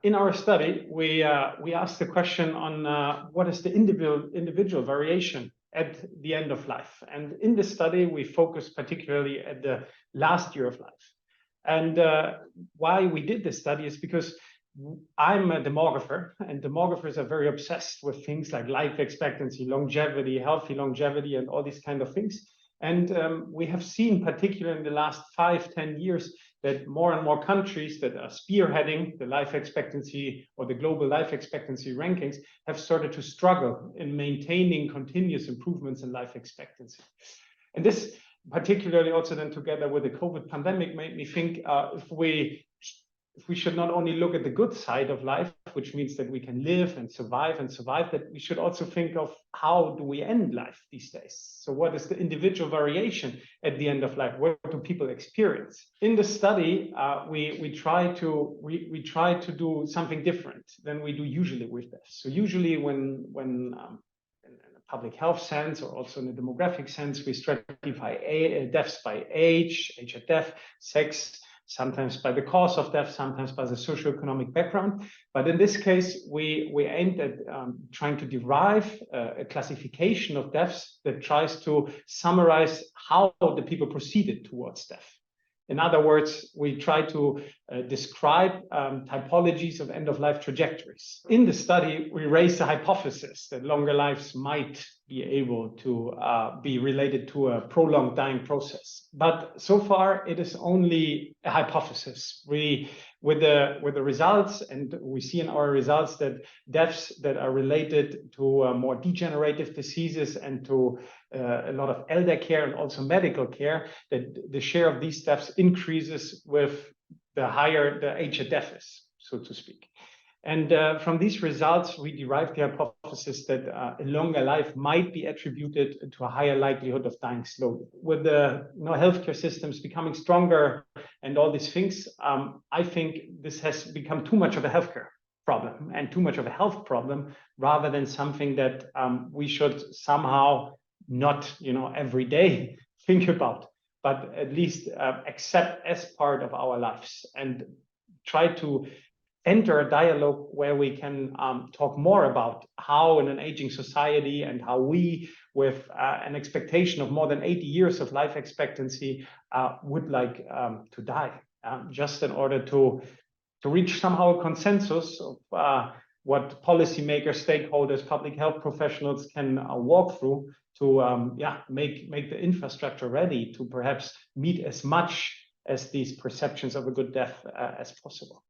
In our study, we asked the question on what is the individual variation at the end of life. And in this study, we focused particularly at the last year of life. And why we did this study is because I'm a demographer, and demographers are very obsessed with things like life expectancy, longevity, healthy longevity, and all these kind of things. And we have seen, particularly in the last 5-10 years, that more and more countries that are spearheading the life expectancy or the global life expectancy rankings have started to struggle in maintaining continuous improvements in life expectancy. And this, particularly also then together with the COVID pandemic, made me think if we should not only look at the good side of life, which means that we can live and survive, that we should also think of how do we end life these days. So what is the individual variation at the end of life? What do people experience? In the study, we try to do something different than we do usually with death. So usually when in a public health sense or also in a demographic sense, we stratify deaths by age of death, sex, sometimes by the cause of death, sometimes by the socioeconomic background. But in this case, we aimed at trying to derive a classification of deaths that tries to summarize how the people proceeded towards death. In other words, we try to describe typologies of end-of-life trajectories. In the study, we raised the hypothesis that longer lives might be able to be related to a prolonged dying process. But so far, it is only a hypothesis. With the results, and we see in our results that deaths that are related to more degenerative diseases and to a lot of elder care and also medical care, that the share of these deaths increases with the higher the age of death is, so to speak. And from these results, we derived the hypothesis that a longer life might be attributed to a higher likelihood of dying slowly. With the healthcare systems becoming stronger and all these things, I think this has become too much of a healthcare problem and too much of a health problem, rather than something that we should somehow not, every day think about, but at least accept as part of our lives and try to enter a dialogue where we can talk more about how in an aging society and how we, with an expectation of more than 80 years of life expectancy, would like to die, just in order to reach somehow a consensus of what policymakers, stakeholders, public health professionals can walk through to make the infrastructure ready to perhaps meet as much as these perceptions of a good death as possible.